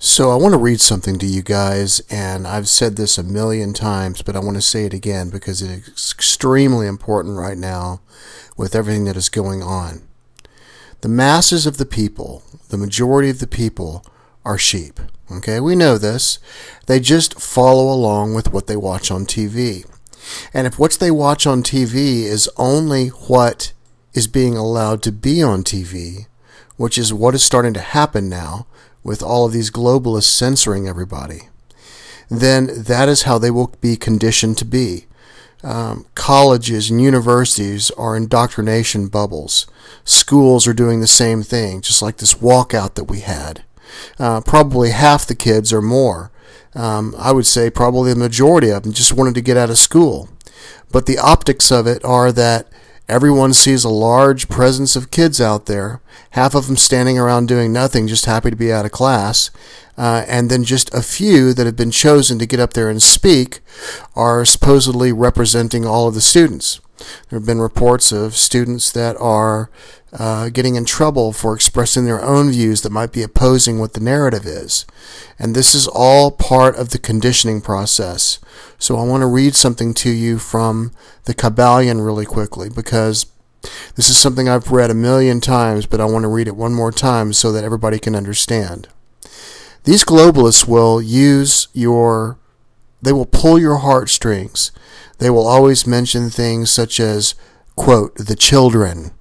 So I want to read something to you guys, and I've said this a million times, but I want to say it again because it is extremely important right now with everything that is going on. The masses of the people, the majority of the people, are sheep. Okay, we know this. They just follow along with what they watch on TV. And if what they watch on TV is only what is being allowed to be on TV, which is what is starting to happen now, with all of these globalists censoring everybody, then that is how they will be conditioned to be. Colleges and universities are indoctrination bubbles. Schools are doing the same thing, just like this walkout that we had. Probably half the kids or more, I would say probably the majority of them, just wanted to get out of school. But the optics of it are that everyone sees a large presence of kids out there, half of them standing around doing nothing, just happy to be out of class, and then just a few that have been chosen to get up there and speak are supposedly representing all of the students. There have been reports of students that are getting in trouble for expressing their own views that might be opposing what the narrative is. And this is all part of the conditioning process. So I want to read something to you from the Kabbalion really quickly, because this is something I've read a million times, but I want to read it one more time so that everybody can understand. These globalists will they will pull your heartstrings. They will always mention things such as, quote, the children,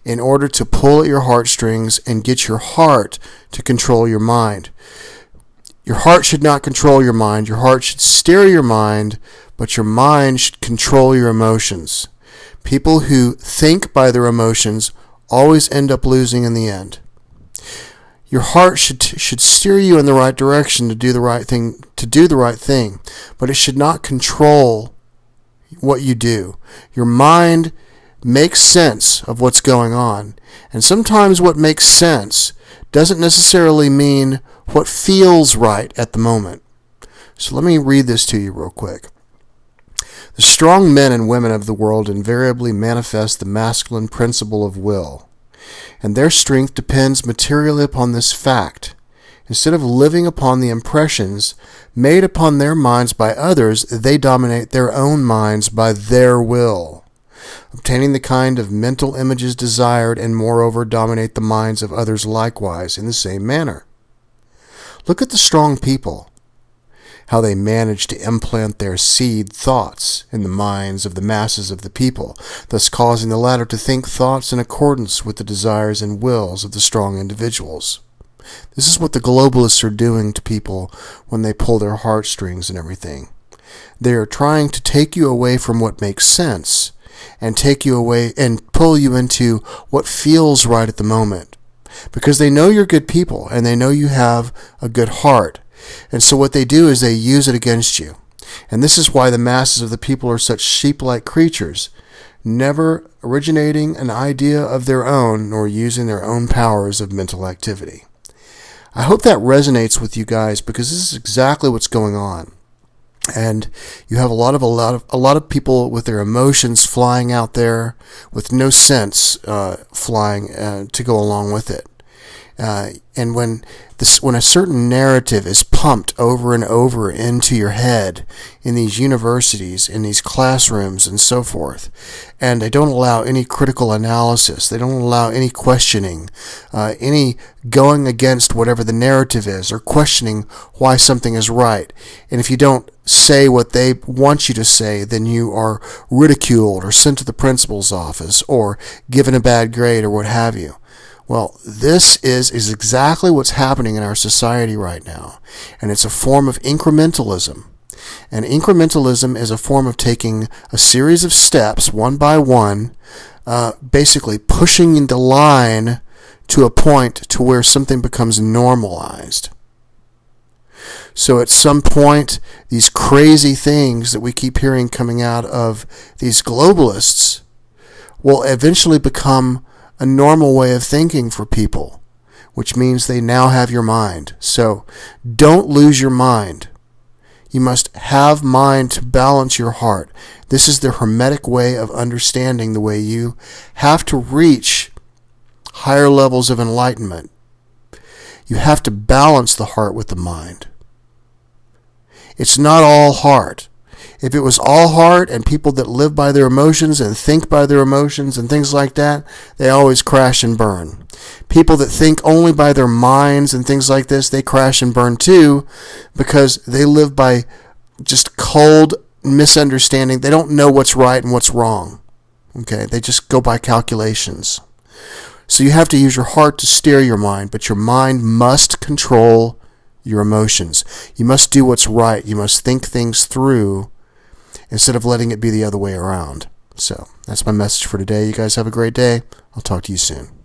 in order to pull at your heartstrings and get your heart to control your mind. Your heart should not control your mind. Your heart should steer your mind, but your mind should control your emotions. People who think by their emotions always end up losing in the end. Your heart should steer you in the right direction to do the right thing, but it should not control what you do. Your mind makes sense of what's going on, and sometimes what makes sense doesn't necessarily mean what feels right at the moment. So let me read this to you real quick. The strong men and women of the world invariably manifest the masculine principle of will, and their strength depends materially upon this fact. Instead of living upon the impressions made upon their minds by others, they dominate their own minds by their will, obtaining the kind of mental images desired, and moreover dominate the minds of others likewise in the same manner. Look at the strong people, how they manage to implant their seed thoughts in the minds of the masses of the people, thus causing the latter to think thoughts in accordance with the desires and wills of the strong individuals. This is what the globalists are doing to people when they pull their heartstrings and everything. They are trying to take you away from what makes sense and take you away and pull you into what feels right at the moment, because they know you're good people and they know you have a good heart. And so what they do is they use it against you. And this is why the masses of the people are such sheep-like creatures, never originating an idea of their own nor using their own powers of mental activity. I hope that resonates with you guys, because this is exactly what's going on. And you have a lot of people with their emotions flying out there with no sense flying to go along with it. And when a certain narrative is pumped over and over into your head in these universities, in these classrooms, and so forth, and they don't allow any critical analysis, they don't allow any questioning, any going against whatever the narrative is, or questioning why something is right. And if you don't say what they want you to say, then you are ridiculed or sent to the principal's office or given a bad grade or what have you. Well, this is exactly what's happening in our society right now, and it's a form of incrementalism. And incrementalism is a form of taking a series of steps, one by one, basically pushing the line to a point to where something becomes normalized. So at some point, these crazy things that we keep hearing coming out of these globalists will eventually become a normal way of thinking for people, which means they now have your mind. So don't lose your mind. You must have mind to balance your heart. This is the hermetic way of understanding the way you have to reach higher levels of enlightenment. You have to balance the heart with the mind. It's not all heart. If it was all heart and people that live by their emotions and think by their emotions and things like that, they always crash and burn. People that think only by their minds and things like this, they crash and burn too, because they live by just cold misunderstanding. They don't know what's right and what's wrong. Okay, they just go by calculations. So you have to use your heart to steer your mind, but your mind must control your emotions. You must do what's right. You must think things through instead of letting it be the other way around. So that's my message for today. You guys have a great day. I'll talk to you soon.